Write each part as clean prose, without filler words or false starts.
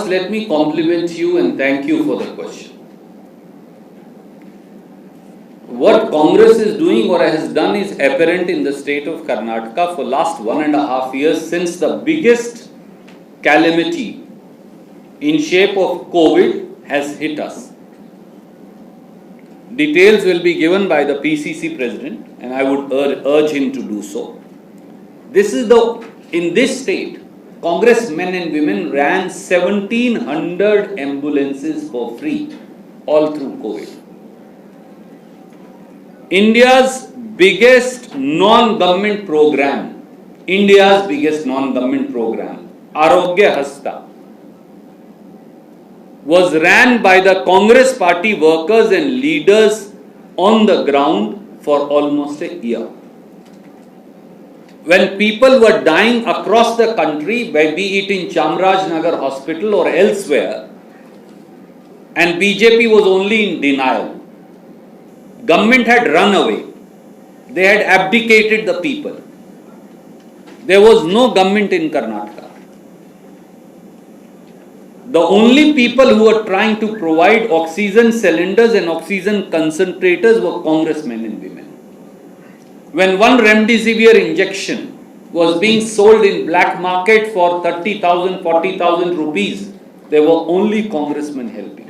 First, let me compliment you and thank you for the question. What Congress is doing or has done is apparent in the state of Karnataka for last 1.5 years since the biggest calamity in shape of COVID has hit us. Details will be given by the PCC president and I would urge him to do so. In this state, Congress men and women ran 1700 ambulances for free all through COVID. India's biggest non-government program, Arogya Hasta, was ran by the Congress party workers and leaders on the ground for almost a year. When people were dying across the country, be it in Chamarajanagar Hospital or elsewhere, and BJP was only in denial. Government had run away. They had abdicated the people. There was no government in Karnataka. The only people who were trying to provide oxygen cylinders and oxygen concentrators were congressmen and women. When one remdesivir injection was being sold in black market for 30,000, 40,000 rupees, there were only congressmen helping.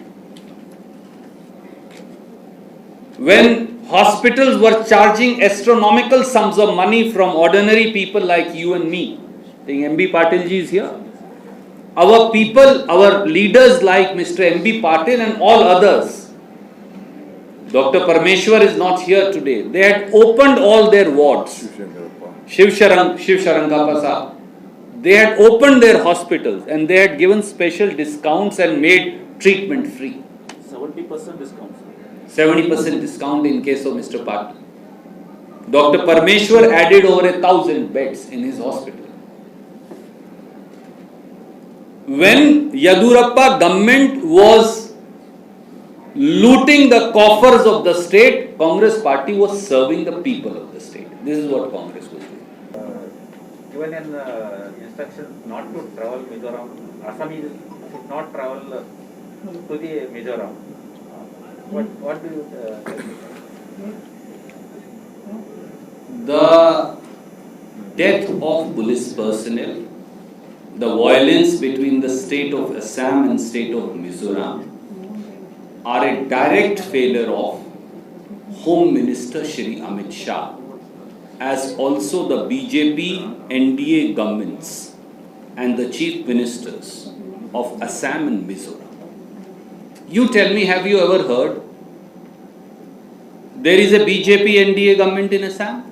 When hospitals were charging astronomical sums of money from ordinary people like you and me, I think MB Patil ji is here. Our people, our leaders like Mr. MB Patil and all others, Dr. Parameshwar is not here today. They had opened all their wards. Shiv Sharangappa Sahab. They had opened their hospitals and they had given special discounts and made treatment free. 70% discount. 70% discount in case of Mr. Patil. Dr. Parameshwar added over 1,000 beds in his hospital. When Yadurappa government was looting the coffers of the state, Congress party was serving the people of the state. This is what Congress was doing. Given an instruction not to travel Mizoram, Assamese should not travel to the Mizoram. What do you The death of police personnel, the violence between the state of Assam and state of Mizoram are a direct failure of Home Minister Shri Amit Shah, as also the BJP NDA governments and the chief ministers of Assam and Mizoram. You tell me, have you ever heard there is a BJP NDA government in Assam?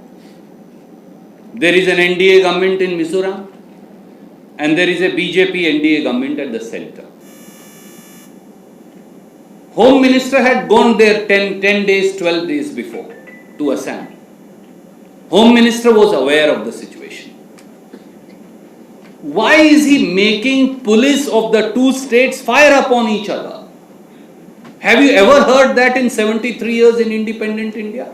There is an NDA government in Mizoram? And there is a BJP NDA government at the center. Home Minister had gone there 10 days, 12 days before to Assam. Home Minister was aware of the situation. Why is he making police of the two states fire upon each other? Have you ever heard that in 73 years in independent India?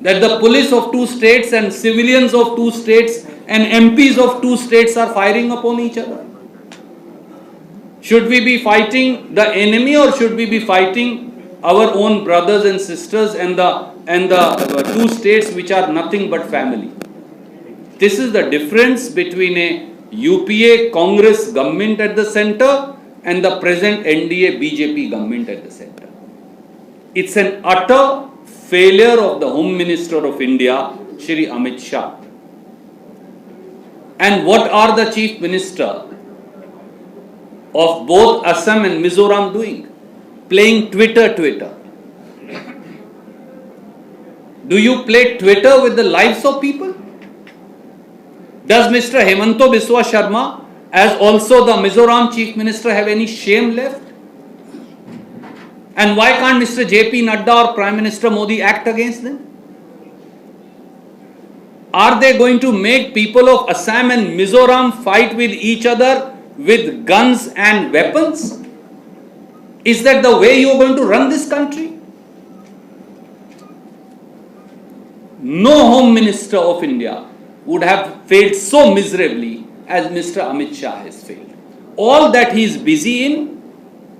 That the police of two states and civilians of two states and MPs of two states are firing upon each other? Should we be fighting the enemy or should we be fighting our own brothers and sisters and the two states which are nothing but family? This is the difference between a UPA Congress government at the center and the present NDA BJP government at the center. It's an utter failure of the Home Minister of India, Shri Amit Shah. And what are the Chief Minister of both Assam and Mizoram doing? Playing Twitter. Do you play Twitter with the lives of people? Does Mr. Hemanto Biswa Sharma, as also the Mizoram Chief Minister, have any shame left? And why can't Mr. JP Nadda or Prime Minister Modi act against them? Are they going to make people of Assam and Mizoram fight with each other with guns and weapons? Is that the way you are going to run this country? No Home Minister of India would have failed so miserably as Mr. Amit Shah has failed. all that he is busy in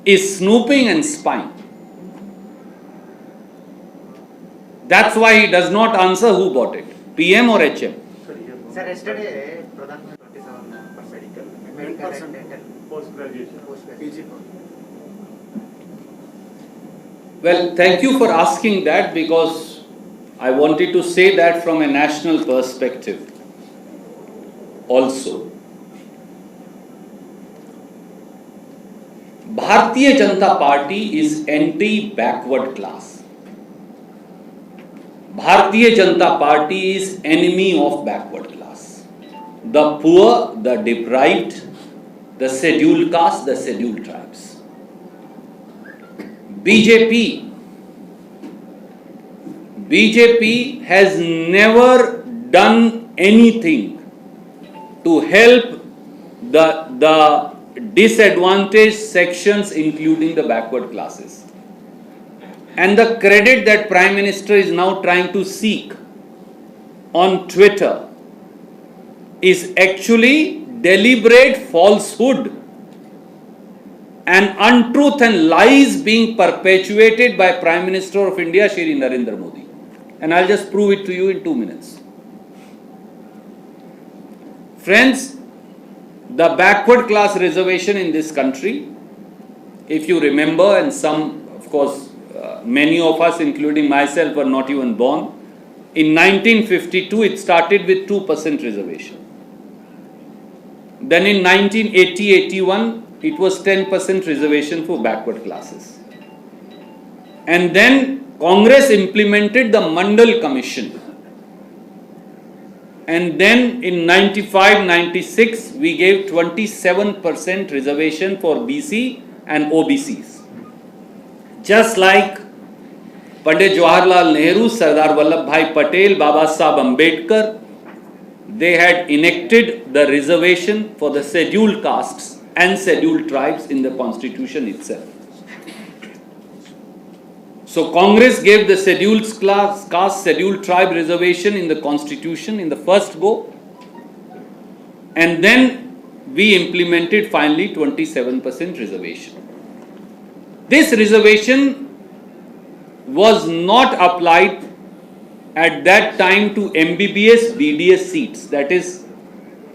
is snooping and spying. That's why he does not answer who bought it, PM or HM. Sir, yesterday, Pradhan Mantri 27% medical and dental Post-graduation. PG. Well, thank you for asking that, because I wanted to say that from a national perspective also. Bharatiya Janata Party is anti-backward class. Bharatiya Janata Party is enemy of backward class. The poor, the deprived, the scheduled caste, the scheduled tribes. BJP has never done anything to help the disadvantaged sections, including the backward classes. And the credit that Prime Minister is now trying to seek on Twitter is actually deliberate falsehood and untruth and lies being perpetuated by Prime Minister of India, Shri Narendra Modi. And I'll just prove it to you in 2 minutes. Friends, the backward class reservation in this country, if you remember, and some, of course, many of us, including myself, were not even born. In 1952, it started with 2% reservation. Then in 1980-81, it was 10% reservation for backward classes. And then Congress implemented the Mandal Commission. And then in 95-96, we gave 27% reservation for BC and OBCs. Just like Pandit Jawaharlal Nehru, Sardar Vallabhbhai Patel, Baba Saheb Ambedkar, they had enacted the reservation for the scheduled castes and scheduled tribes in the constitution itself. So Congress gave the scheduled caste, scheduled tribe reservation in the constitution in the first go, and then we implemented finally 27% reservation. This reservation was not applied at that time to MBBS, BDS seats, that is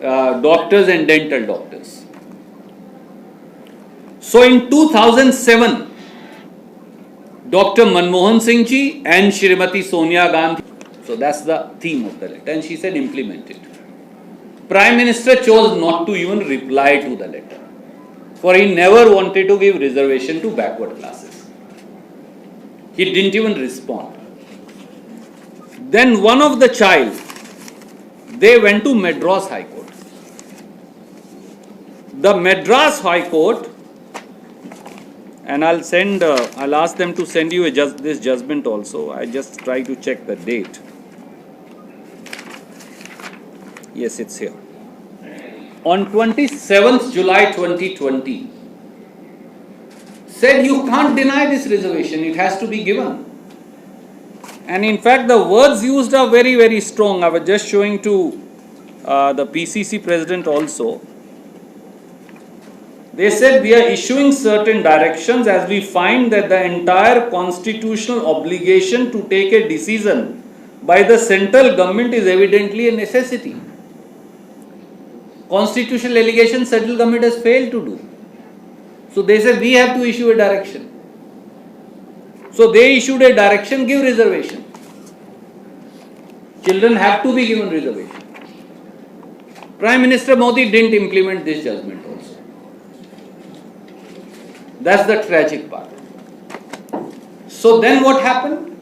doctors and dental doctors. So in 2007, Dr. Manmohan Singh ji and Shrimati Sonia Gandhi, so that's the theme of the letter, and she said implement it. Prime Minister chose not to even reply to the letter, for he never wanted to give reservation to backward classes. He didn't even respond. Then one of the child, they went to Madras High Court. The Madras High Court, and I'll ask them to send you this judgment also. I just try to check the date. Yes, it's here. On 27th July 2020, said you can't deny this reservation, it has to be given. And in fact, the words used are very, very strong. I was just showing to the PCC president also. They said we are issuing certain directions as we find that the entire constitutional obligation to take a decision by the central government is evidently a necessity. Constitutional allegation central government has failed to do. So they said we have to issue a direction. So they issued a direction, give reservation. Children have to be given reservation. Prime Minister Modi didn't implement this judgment also. That's the tragic part. So then what happened?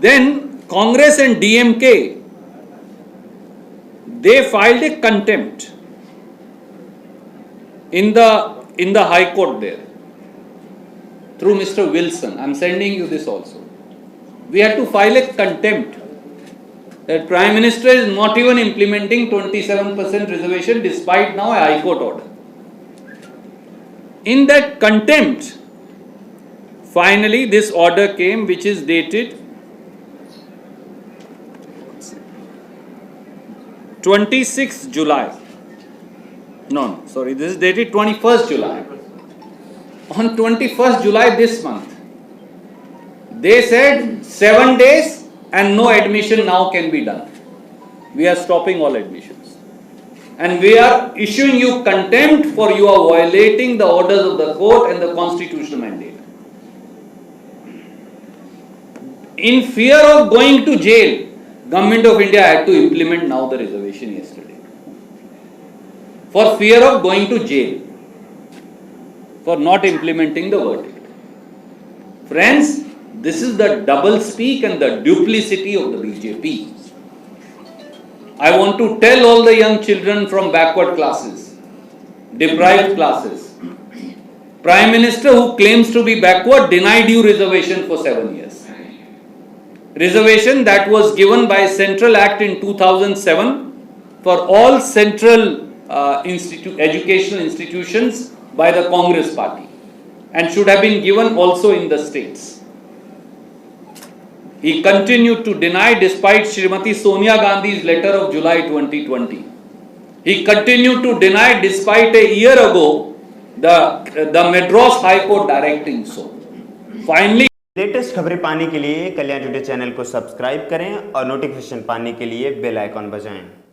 Then Congress and DMK, they filed a contempt in the High Court there through Mr. Wilson. I'm sending you this also. We had to file a contempt that Prime Minister is not even implementing 27% reservation despite now a High Court order. In that contempt, finally this order came, which is dated 26th July No, sorry, this is dated 21st July. On 21st July this month, they said 7 days and no admission now can be done. We are stopping all admissions. And we are issuing you contempt for you are violating the orders of the court and the constitutional mandate. In fear of going to jail, Government of India had to implement now the reservation yesterday. For fear of going to jail, for not implementing the verdict. Friends, this is the double speak and the duplicity of the BJP. I want to tell all the young children from backward classes, deprived classes, Prime Minister who claims to be backward denied you reservation for 7 years. Reservation that was given by Central Act in 2007 for all central educational institutions by the Congress party and should have been given also in the states. He continued to deny despite Srimati Sonia Gandhi's letter of July 2020. He continued to deny despite a year ago the Madras High Court directing so. Finally, latest खबरें पाने के लिए कल्याण today channel को subscribe करें और notification पाने के लिए बेल आइकॉन बजाएं।